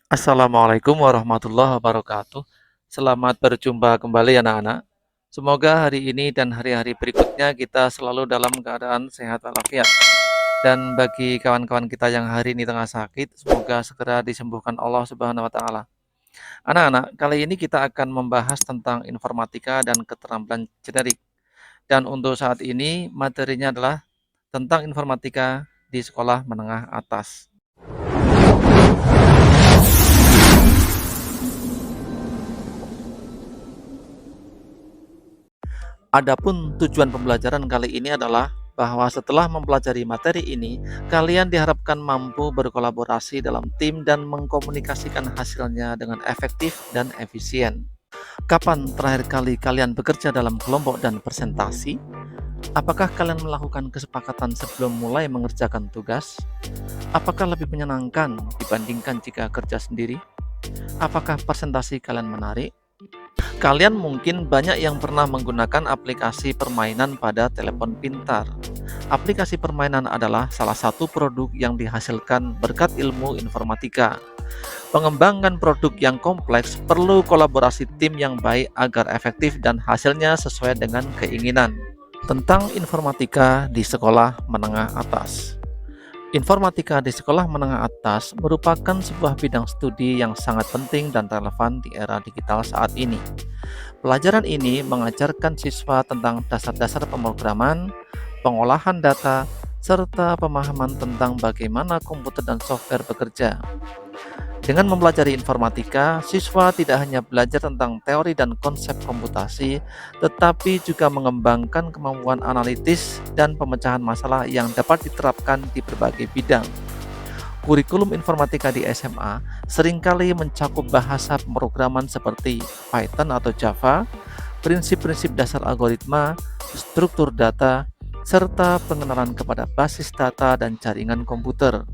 Assalamualaikum warahmatullahi wabarakatuh. Selamat berjumpa kembali anak-anak. Semoga hari ini dan hari-hari berikutnya kita selalu dalam keadaan sehat walafiat. Dan bagi kawan-kawan kita yang hari ini tengah sakit, semoga segera disembuhkan Allah Subhanahu wa taala. Anak-anak, kali ini kita akan membahas tentang informatika dan keterampilan generik. Dan untuk saat ini materinya adalah tentang informatika di sekolah menengah atas. Adapun tujuan pembelajaran kali ini adalah bahwa setelah mempelajari materi ini, kalian diharapkan mampu berkolaborasi dalam tim dan mengkomunikasikan hasilnya dengan efektif dan efisien. Kapan terakhir kali kalian bekerja dalam kelompok dan presentasi? Apakah kalian melakukan kesepakatan sebelum mulai mengerjakan tugas? Apakah lebih menyenangkan dibandingkan jika kerja sendiri? Apakah presentasi kalian menarik? Kalian mungkin banyak yang pernah menggunakan aplikasi permainan pada telepon pintar. Aplikasi permainan adalah salah satu produk yang dihasilkan berkat ilmu informatika. Pengembangan produk yang kompleks perlu kolaborasi tim yang baik agar efektif dan hasilnya sesuai dengan keinginan. Tentang informatika di sekolah menengah atas. Informatika di sekolah menengah atas merupakan sebuah bidang studi yang sangat penting dan relevan di era digital saat ini. Pelajaran ini mengajarkan siswa tentang dasar-dasar pemrograman, pengolahan data, serta pemahaman tentang bagaimana komputer dan software bekerja. Dengan mempelajari informatika, siswa tidak hanya belajar tentang teori dan konsep komputasi, tetapi juga mengembangkan kemampuan analitis dan pemecahan masalah yang dapat diterapkan di berbagai bidang. Kurikulum informatika di SMA seringkali mencakup bahasa pemrograman seperti Python atau Java, prinsip-prinsip dasar algoritma, struktur data, serta pengenalan kepada basis data dan jaringan komputer.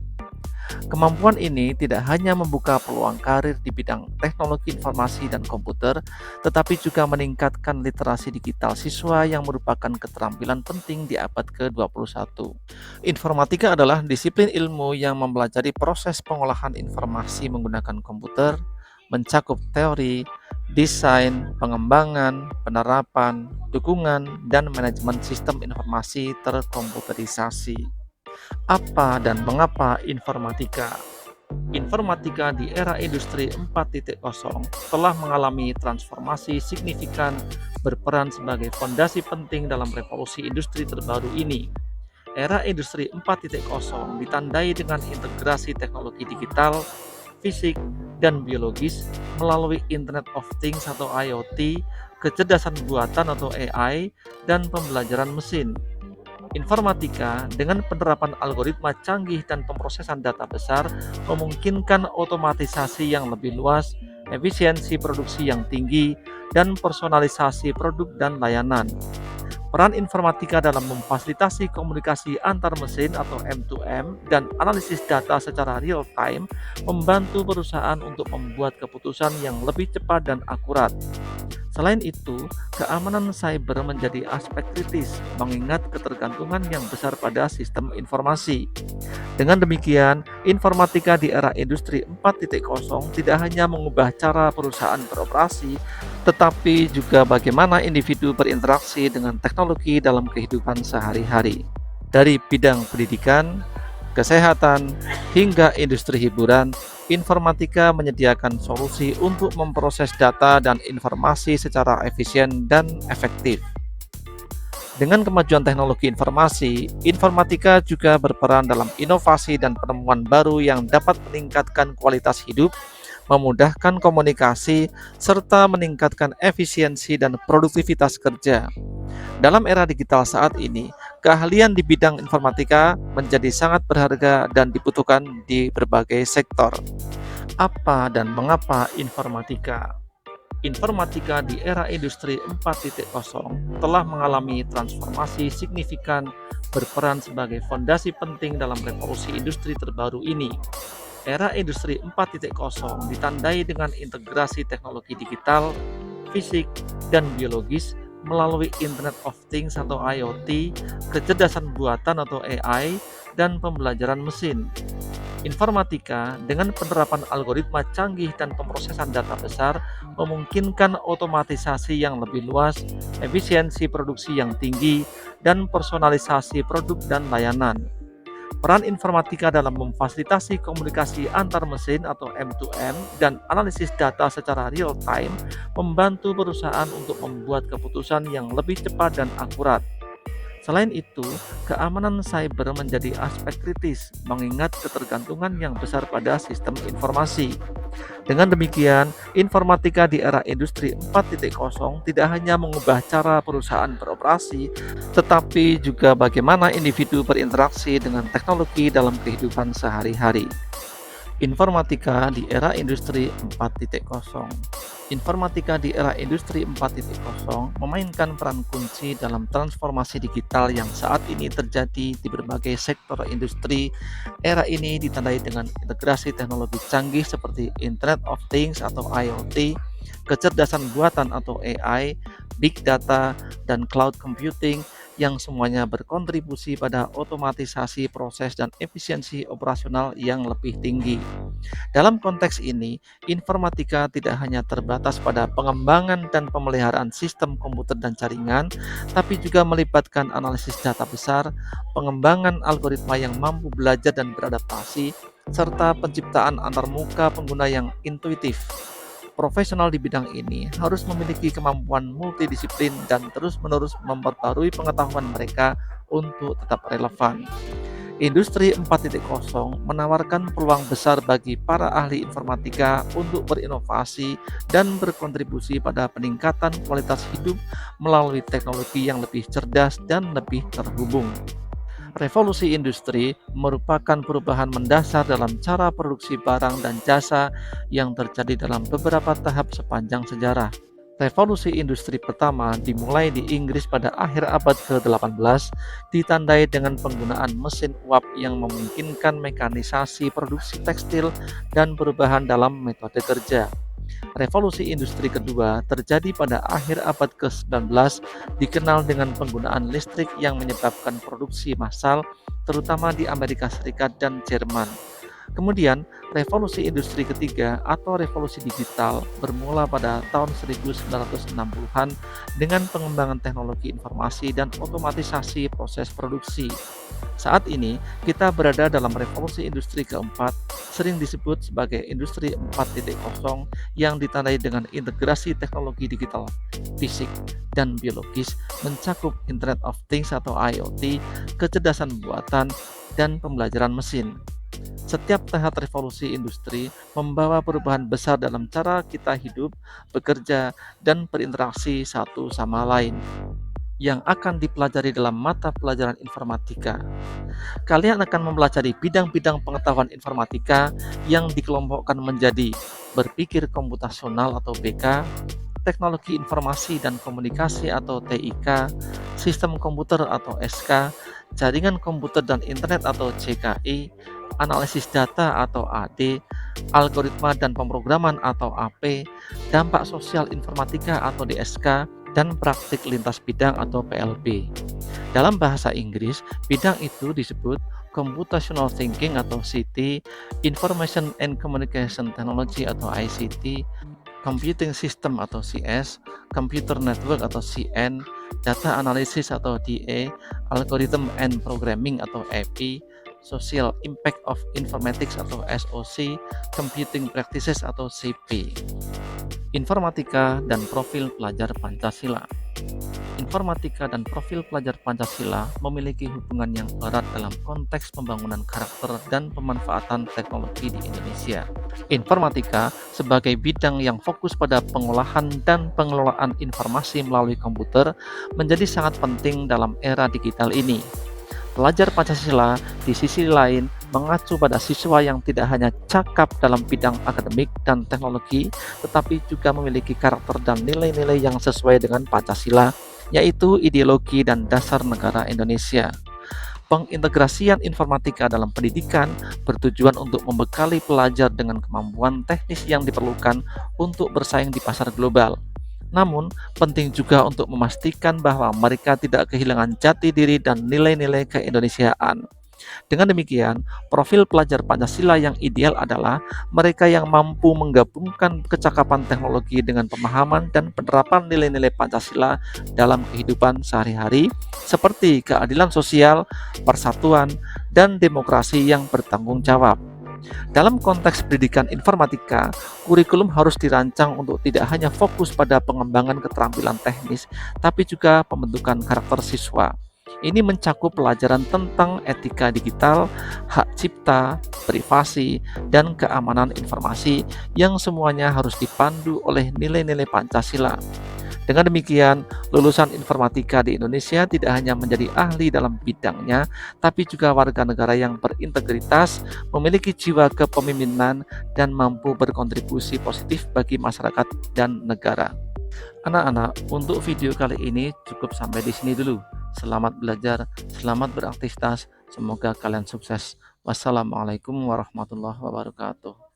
Kemampuan ini tidak hanya membuka peluang karir di bidang teknologi informasi dan komputer, tetapi juga meningkatkan literasi digital siswa yang merupakan keterampilan penting di abad ke-21. Informatika adalah disiplin ilmu yang mempelajari proses pengolahan informasi menggunakan komputer, mencakup teori, desain, pengembangan, penerapan, dukungan, dan manajemen sistem informasi terkomputerisasi. Apa dan mengapa informatika? Informatika di era industri 4.0 telah mengalami transformasi signifikan, berperan sebagai fondasi penting dalam revolusi industri terbaru ini. Era industri 4.0 ditandai dengan integrasi teknologi digital, fisik, dan biologis melalui Internet of Things atau IoT, kecerdasan buatan atau AI, dan pembelajaran mesin. Informatika dengan penerapan algoritma canggih dan pemrosesan data besar memungkinkan otomatisasi yang lebih luas, efisiensi produksi yang tinggi, dan personalisasi produk dan layanan. Peran informatika dalam memfasilitasi komunikasi antar mesin atau M2M dan analisis data secara real time membantu perusahaan untuk membuat keputusan yang lebih cepat dan akurat. Selain itu, keamanan cyber menjadi aspek kritis mengingat ketergantungan yang besar pada sistem informasi. Dengan demikian, informatika di era industri 4.0 tidak hanya mengubah cara perusahaan beroperasi, tetapi juga bagaimana individu berinteraksi dengan teknologi dalam kehidupan sehari-hari. Dari bidang pendidikan, kesehatan, hingga industri hiburan, informatika menyediakan solusi untuk memproses data dan informasi secara efisien dan efektif. Dengan kemajuan teknologi informasi, informatika juga berperan dalam inovasi dan penemuan baru yang dapat meningkatkan kualitas hidup, memudahkan komunikasi, serta meningkatkan efisiensi dan produktivitas kerja. Dalam era digital saat ini, keahlian di bidang informatika menjadi sangat berharga dan dibutuhkan di berbagai sektor. Apa dan mengapa informatika? Informatika di era industri 4.0 telah mengalami transformasi signifikan, berperan sebagai fondasi penting dalam revolusi industri terbaru ini. Era industri 4.0 ditandai dengan integrasi teknologi digital, fisik, dan biologis melalui Internet of Things atau IoT, kecerdasan buatan atau AI, dan pembelajaran mesin. Informatika dengan penerapan algoritma canggih dan pemrosesan data besar memungkinkan otomatisasi yang lebih luas, efisiensi produksi yang tinggi, dan personalisasi produk dan layanan. Peran informatika dalam memfasilitasi komunikasi antar mesin atau M2M dan analisis data secara real time membantu perusahaan untuk membuat keputusan yang lebih cepat dan akurat. Selain itu, keamanan cyber menjadi aspek kritis, mengingat ketergantungan yang besar pada sistem informasi. Dengan demikian, informatika di era industri 4.0 tidak hanya mengubah cara perusahaan beroperasi, tetapi juga bagaimana individu berinteraksi dengan teknologi dalam kehidupan sehari-hari. Informatika di era industri 4.0. Informatika di era industri 4.0 memainkan peran kunci dalam transformasi digital yang saat ini terjadi di berbagai sektor industri. Era ini ditandai dengan integrasi teknologi canggih seperti Internet of Things atau IoT, kecerdasan buatan atau AI, big data, dan cloud computing yang semuanya berkontribusi pada otomatisasi proses dan efisiensi operasional yang lebih tinggi. Dalam konteks ini, informatika tidak hanya terbatas pada pengembangan dan pemeliharaan sistem komputer dan jaringan, tapi juga melibatkan analisis data besar, pengembangan algoritma yang mampu belajar dan beradaptasi, serta penciptaan antarmuka pengguna yang intuitif. Profesional di bidang ini harus memiliki kemampuan multidisiplin dan terus-menerus memperbarui pengetahuan mereka untuk tetap relevan. Industri 4.0 menawarkan peluang besar bagi para ahli informatika untuk berinovasi dan berkontribusi pada peningkatan kualitas hidup melalui teknologi yang lebih cerdas dan lebih terhubung. Revolusi industri merupakan perubahan mendasar dalam cara produksi barang dan jasa yang terjadi dalam beberapa tahap sepanjang sejarah. Revolusi industri pertama dimulai di Inggris pada akhir abad ke-18, ditandai dengan penggunaan mesin uap yang memungkinkan mekanisasi produksi tekstil dan perubahan dalam metode kerja. Revolusi industri kedua terjadi pada akhir abad ke-19, dikenal dengan penggunaan listrik yang menyebabkan produksi massal, terutama di Amerika Serikat dan Jerman. Kemudian, revolusi industri ketiga atau revolusi digital bermula pada tahun 1960-an dengan pengembangan teknologi informasi dan otomatisasi proses produksi. Saat ini, kita berada dalam revolusi industri keempat, sering disebut sebagai industri 4.0 yang ditandai dengan integrasi teknologi digital, fisik, dan biologis mencakup Internet of Things atau IoT, kecerdasan buatan, dan pembelajaran mesin. Setiap tahap revolusi industri membawa perubahan besar dalam cara kita hidup, bekerja, dan berinteraksi satu sama lain yang akan dipelajari dalam mata pelajaran informatika. Kalian akan mempelajari bidang-bidang pengetahuan informatika yang dikelompokkan menjadi berpikir komputasional atau BK, teknologi informasi dan komunikasi atau TIK, sistem komputer atau SK, jaringan komputer dan internet atau CKI, analisis data atau AD, algoritma dan pemrograman atau AP, dampak sosial informatika atau DSK, dan praktik lintas bidang atau PLB. Dalam bahasa Inggris, bidang itu disebut Computational Thinking atau CT, Information and Communication Technology atau ICT, Computing System atau CS, Computer Network atau CN, Data Analysis atau DA, Algorithm and Programming atau AP, Social Impact of Informatics atau SOC, Computing Practices atau CP. Informatika dan profil pelajar Pancasila. Informatika dan profil pelajar Pancasila memiliki hubungan yang erat dalam konteks pembangunan karakter dan pemanfaatan teknologi di Indonesia. Informatika sebagai bidang yang fokus pada pengolahan dan pengelolaan informasi melalui komputer menjadi sangat penting dalam era digital ini. Pelajar Pancasila di sisi lain mengacu pada siswa yang tidak hanya cakap dalam bidang akademik dan teknologi, tetapi juga memiliki karakter dan nilai-nilai yang sesuai dengan Pancasila, yaitu ideologi dan dasar negara Indonesia. Pengintegrasian informatika dalam pendidikan bertujuan untuk membekali pelajar dengan kemampuan teknis yang diperlukan untuk bersaing di pasar global. Namun, penting juga untuk memastikan bahwa mereka tidak kehilangan jati diri dan nilai-nilai keindonesiaan. Dengan demikian, profil pelajar Pancasila yang ideal adalah mereka yang mampu menggabungkan kecakapan teknologi dengan pemahaman dan penerapan nilai-nilai Pancasila dalam kehidupan sehari-hari, seperti keadilan sosial, persatuan, dan demokrasi yang bertanggung jawab. Dalam konteks pendidikan informatika, kurikulum harus dirancang untuk tidak hanya fokus pada pengembangan keterampilan teknis, tapi juga pembentukan karakter siswa. Ini mencakup pelajaran tentang etika digital, hak cipta, privasi, dan keamanan informasi yang semuanya harus dipandu oleh nilai-nilai Pancasila. Dengan demikian, lulusan informatika di Indonesia tidak hanya menjadi ahli dalam bidangnya, tapi juga warga negara yang berintegritas, memiliki jiwa kepemimpinan, dan mampu berkontribusi positif bagi masyarakat dan negara. Anak-anak, untuk video kali ini cukup sampai di sini dulu. Selamat belajar, selamat beraktivitas, semoga kalian sukses. Wassalamualaikum warahmatullahi wabarakatuh.